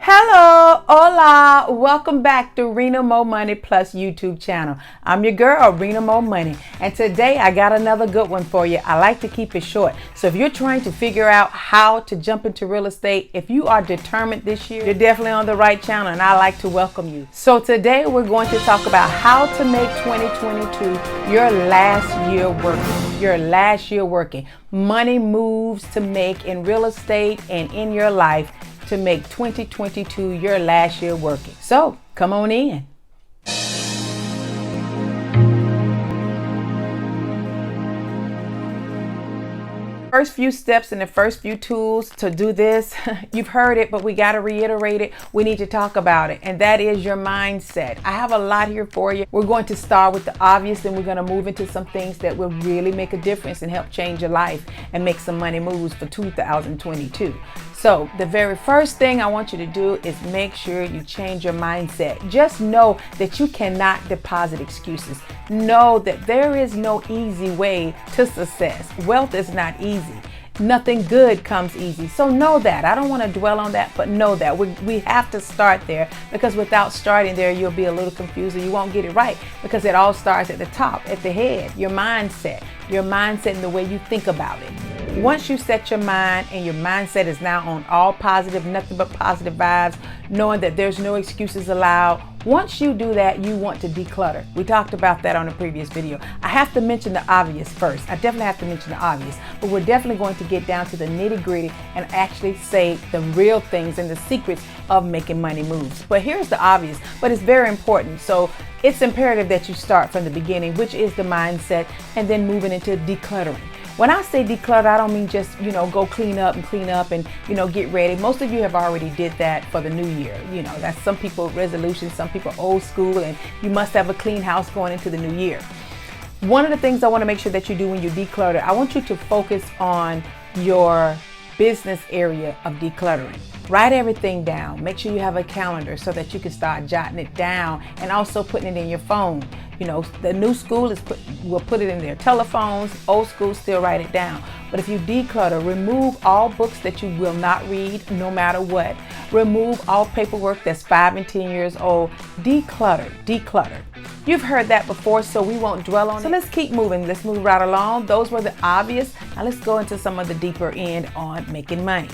Hello, hola, welcome back to Rena Mo Money Plus YouTube channel. I'm your girl, Rena Mo Money, and today I got another good one for you. I like to keep it short. So if you're trying to figure out how to jump into real estate, if you are determined this year, you're definitely on the right channel, and I like to welcome you. So today we're going to talk about how to make 2022 your last year working. Your last year working. Money moves to make in real estate and in your life to make 2022 your last year working. So come on in. First few steps and the first few tools to do this, you've heard it, but we got to reiterate it. We need to talk about it, and that is your mindset. I have a lot here for you. We're going to start with the obvious, then we're going to move into some things that will really make a difference and help change your life and make some money moves for 2022. So the very first thing I want you to do is make sure you change your mindset. Just know that you cannot deposit excuses. Know that there is no easy way to success. Wealth is not easy. Nothing good comes easy. So know that. I don't want to dwell on that, but know that we have to start there, because without starting there, you'll be a little confused and you won't get it right, because it all starts at the top, at the head, your mindset and the way you think about it. Once you set your mind and your mindset is now on all positive, nothing but positive vibes, knowing that there's no excuses allowed, once you do that, you want to declutter. We talked about that on a previous video. I have to mention the obvious first. I definitely have to mention the obvious, but we're definitely going to get down to the nitty-gritty and actually say the real things and the secrets of making money moves. But here's the obvious, but it's very important. So it's imperative that you start from the beginning, which is the mindset, and then moving into decluttering. When I say declutter, I don't mean just, go clean up and, get ready. Most of you have already did that for the new year. That's some people resolutions, some people old school, and you must have a clean house going into the new year. One of the things I want to make sure that you do when you declutter, I want you to focus on your business area of decluttering. Write everything down. Make sure you have a calendar so that you can start jotting it down and also putting it in your phone. The new school will put it in their telephones. Old school still write it down. But if you declutter, remove all books that you will not read no matter what. Remove all paperwork that's 5 and 10 years old. Declutter. You've heard that before, so we won't dwell on it. So let's keep moving. Let's move right along. Those were the obvious. Now let's go into some of the deeper end on making money.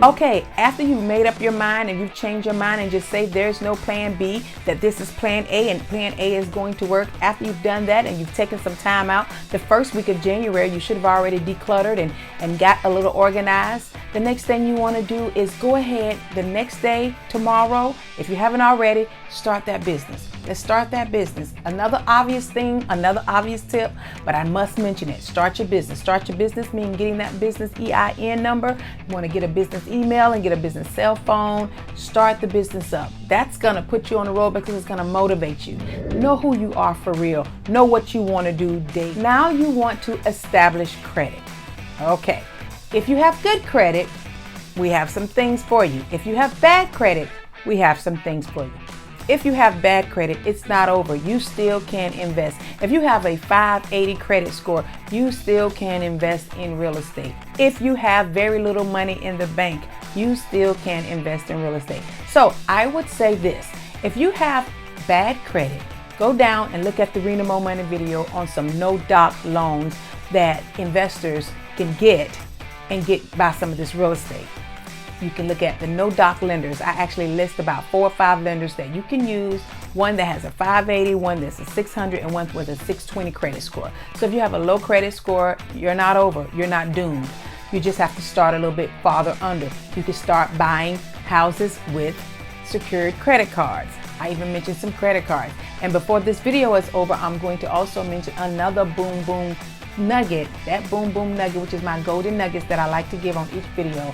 Okay, after you've made up your mind and you've changed your mind and just say there's no plan B, that this is plan A and plan A is going to work. After you've done that and you've taken some time out, the first week of January, you should have already decluttered and got a little organized. The next thing you want to do is go ahead the next day, tomorrow, if you haven't already, start that business. Let's start that business. Another obvious thing, another obvious tip, but I must mention it. Start your business. Start your business means getting that business EIN number. You want to get a business email and get a business cell phone. Start the business up. That's going to put you on the road because it's going to motivate you. Know who you are for real. Know what you want to do daily. Now you want to establish credit. Okay. If you have good credit, we have some things for you. If you have bad credit, we have some things for you. If you have bad credit, it's not over. You still can invest. If you have a 580 credit score, you still can invest in real estate. If you have very little money in the bank, you still can invest in real estate. So I would say this: if you have bad credit, go down and look at the Rena Mo Money video on some no-doc loans that investors can get by some of this real estate. You can look at the no-doc lenders. I actually list about 4 or 5 lenders that you can use. One that has a 580, one that's a 600, and one with a 620 credit score. So if you have a low credit score, you're not over. You're not doomed. You just have to start a little bit farther under. You can start buying houses with secured credit cards. I even mentioned some credit cards. And before this video is over, I'm going to also mention another boom nugget. That boom nugget, which is my golden nuggets that I like to give on each video.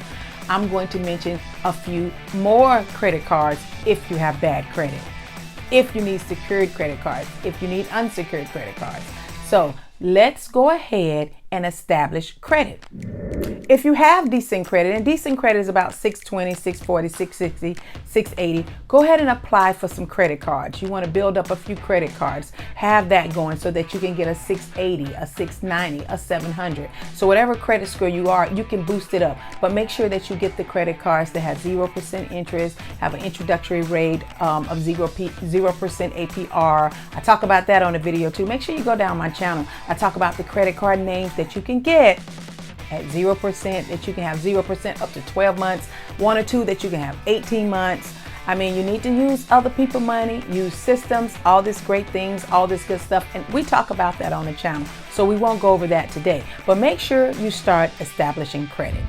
I'm going to mention a few more credit cards if you have bad credit, if you need secured credit cards, if you need unsecured credit cards. So let's go ahead and establish credit. If you have decent credit, and decent credit is about 620, 640, 660, 680, go ahead and apply for some credit cards. You want to build up a few credit cards. Have that going so that you can get a 680, a 690, a 700. So whatever credit score you are, you can boost it up. But make sure that you get the credit cards that have 0% interest, have an introductory rate of 0% APR. I talk about that on the video too. Make sure you go down my channel. I talk about the credit card names that you can get at 0%, that you can have 0% up to 12 months, 1 or 2 that you can have 18 months. I mean, you need to use other people's money, use systems, all these great things, all this good stuff. And we talk about that on the channel. So we won't go over that today, but make sure you start establishing credit.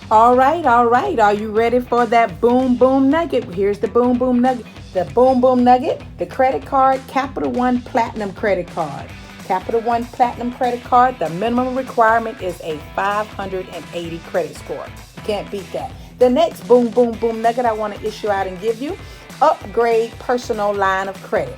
All right. Are you ready for that boom, boom nugget? Here's the boom, boom nugget. The boom, boom nugget, the credit card, Capital One Platinum credit card. Capital One Platinum credit card, the minimum requirement is a 580 credit score. You can't beat that. The next boom, boom, boom nugget I want to issue out and give you, upgrade personal line of credit.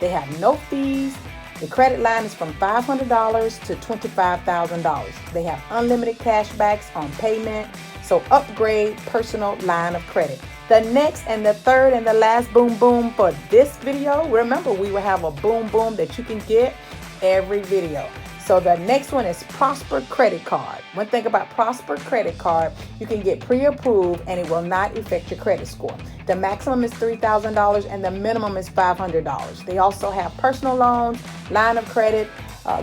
They have no fees. The credit line is from $500 to $25,000. They have unlimited cashbacks on payment. So upgrade personal line of credit. The next and the third and the last boom, boom for this video, remember we will have a boom, boom that you can get every video. So the next one is Prosper Credit Card. One thing about Prosper Credit Card, you can get pre-approved and it will not affect your credit score. The maximum is $3,000 and the minimum is $500. They also have personal loans, line of credit,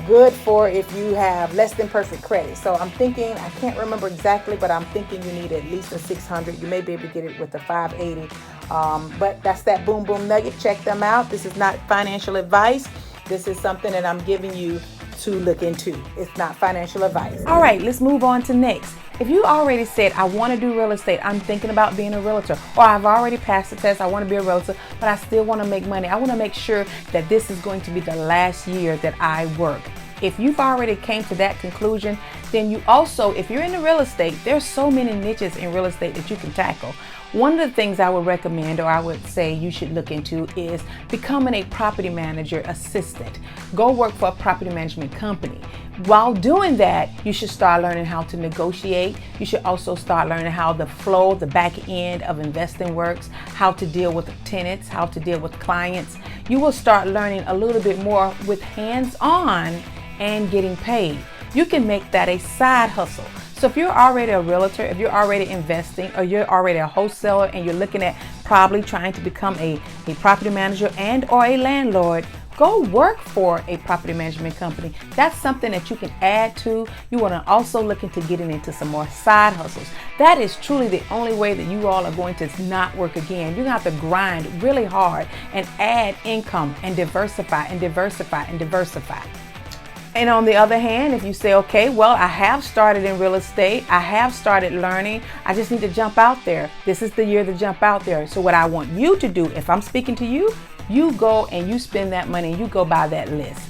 good for if you have less than perfect credit. So I'm thinking, I can't remember exactly, but I'm thinking you need at least a 600. You may be able to get it with a 580. But that's that boom, boom nugget. Check them out. This is not financial advice. This is something that I'm giving you to look into. It's not financial advice. All right, let's move on to next. If you already said, I want to do real estate, I'm thinking about being a realtor, or I've already passed the test, I want to be a realtor, but I still want to make money. I want to make sure that this is going to be the last year that I work. If you've already came to that conclusion, then you also, if you're in the real estate, there's so many niches in real estate that you can tackle. One of the things I would recommend, or I would say you should look into, is becoming a property manager assistant. Go work for a property management company. While doing that, you should start learning how to negotiate. You should also start learning how the flow, the back end of investing works, how to deal with tenants, how to deal with clients. You will start learning a little bit more with hands-on and getting paid. You can make that a side hustle. So if you're already a realtor, if you're already investing, or you're already a wholesaler and you're looking at probably trying to become a property manager and or a landlord, go work for a property management company. That's something that you can add to. You want to also look into getting into some more side hustles. That is truly the only way that you all are going to not work again. You're going to have to grind really hard and add income and diversify and diversify and diversify. And on the other hand, if you say, okay, well, I have started in real estate, I have started learning, I just need to jump out there. This is the year to jump out there. So what I want you to do, if I'm speaking to you, you go and you spend that money and you go buy that list.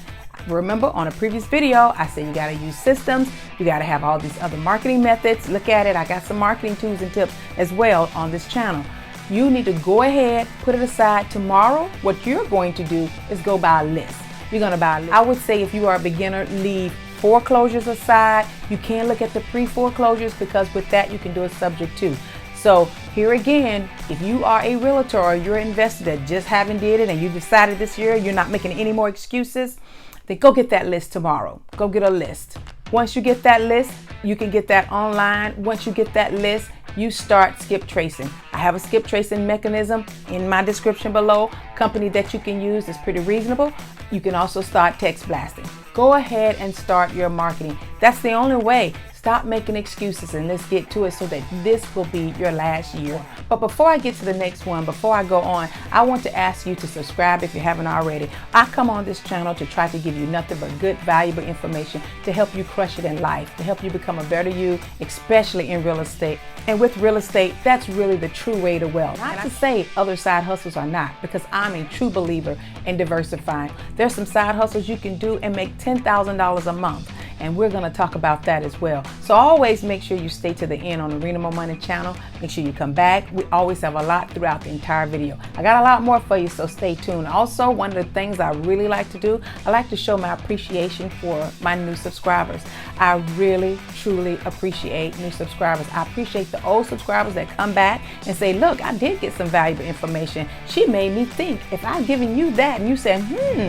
Remember, on a previous video, I said you got to use systems. You got to have all these other marketing methods. Look at it. I got some marketing tools and tips as well on this channel. You need to go ahead, put it aside. Tomorrow, what you're going to do is go buy a list. You're going to buy a list. I would say if you are a beginner, leave foreclosures aside. You can look at the pre-foreclosures because with that, you can do a subject to. So here again, if you are a realtor or you're an investor that just haven't did it and you decided this year you're not making any more excuses, then go get that list tomorrow. Go get a list. Once you get that list, you can get that online. Once you get that list, you start skip tracing. I have a skip tracing mechanism in my description below. Company that you can use is pretty reasonable. You can also start text blasting. Go ahead and start your marketing. That's the only way. Stop making excuses and let's get to it so that this will be your last year. But before I get to the next one, before I go on, I want to ask you to subscribe if you haven't already. I come on this channel to try to give you nothing but good, valuable information to help you crush it in life, to help you become a better you, especially in real estate. And with real estate, that's really the true way to wealth. Not to say other side hustles are not, because I'm a true believer in diversifying. There's some side hustles you can do and make $10,000 a month. and we're going to talk about that as well. So always make sure you stay to the end on the Rena More Money channel. Make sure you come back. We always have a lot throughout the entire video. I got a lot more for you, so stay tuned. Also, one of the things I really like to do, I like to show my appreciation for my new subscribers. I really, truly appreciate new subscribers. I appreciate the old subscribers that come back and say, look, I did get some valuable information. She made me think. If I've given you that and you say,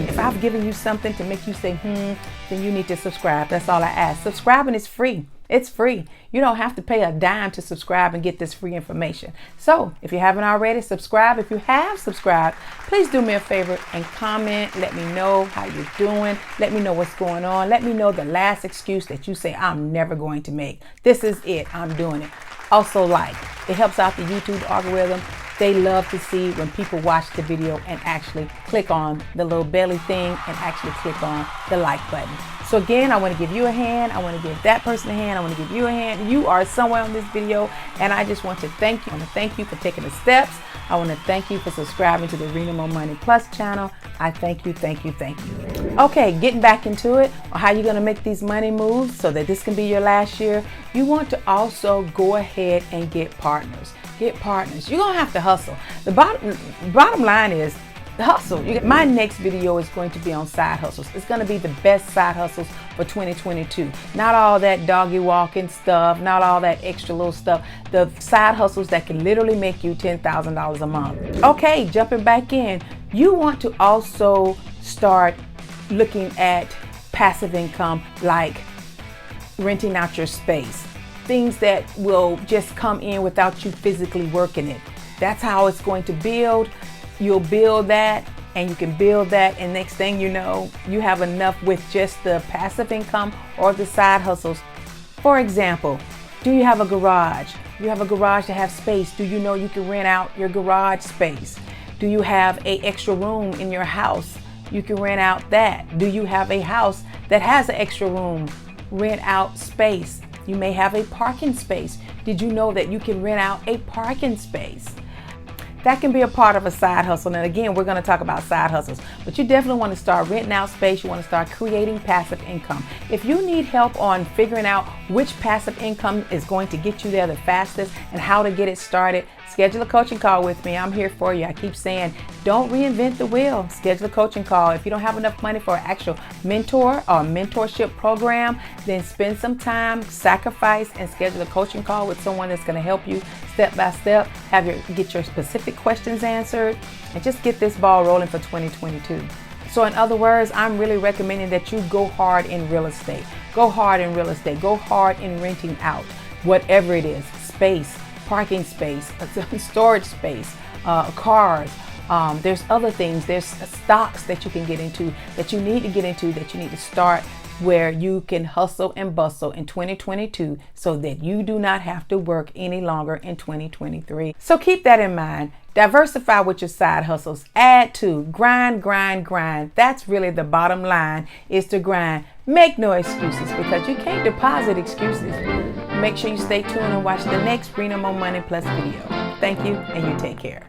if I've given you something to make you say, then you need to subscribe. That's all I ask. Subscribing is free. It's free. You don't have to pay a dime to subscribe and get this free information. So if you haven't already, subscribe. If you have subscribed, please do me a favor and comment. Let me know how you're doing. Let me know what's going on. Let me know the last excuse that you say, I'm never going to make. This is it. I'm doing it. Also, like, it helps out the YouTube algorithm. They love to see when people watch the video and actually click on the little belly thing and actually click on the like button. So again, I want to give you a hand. I want to give that person a hand. I want to give you a hand. You are somewhere on this video, and I just want to thank you. I want to thank you for taking the steps. I want to thank you for subscribing to the Rena More Money Plus channel. I thank you, thank you, thank you. Okay, getting back into it, on how you're going to make these money moves so that this can be your last year. You want to also go ahead and get partners. Get partners. You're going to have to hustle. The bottom line is hustle. My next video is going to be on side hustles. It's going to be the best side hustles for 2022. Not all that doggy walking stuff, not all that extra little stuff. The side hustles that can literally make you $10,000 a month. Okay, jumping back in. You want to also start looking at passive income, like renting out your space. Things that will just come in without you physically working it. That's how it's going to build. You'll build that, and you can build that, and next thing you know, you have enough with just the passive income or the side hustles. For example, do you have a garage? You have a garage to have space. Do you know you can rent out your garage space? Do you have an extra room in your house? You can rent out that. Do you have a house that has an extra room? Rent out space. You may have a parking space. Did you know that you can rent out a parking space? That can be a part of a side hustle. And again, we're going to talk about side hustles, but you definitely want to start renting out space. You want to start creating passive income. If you need help on figuring out which passive income is going to get you there the fastest and how to get it started, schedule a coaching call with me. I'm here for you. I keep saying, don't reinvent the wheel. Schedule a coaching call. If you don't have enough money for an actual mentor or mentorship program, then spend some time, sacrifice, and schedule a coaching call with someone that's going to help you step by step, get your specific questions answered, and just get this ball rolling for 2022. So in other words, I'm really recommending that you go hard in real estate. Go hard in real estate. Go hard in renting out, whatever it is, space, parking space, storage space, cars. There's other things. There's stocks that you can get into, that you need to get into, that you need to start, where you can hustle and bustle in 2022 so that you do not have to work any longer in 2023. So keep that in mind. Diversify with your side hustles. Add to. Grind, grind, grind. That's really the bottom line, is to grind. Make no excuses, because you can't deposit excuses. Make sure you stay tuned and watch the next Rena More Money Plus video. Thank you, and you take care.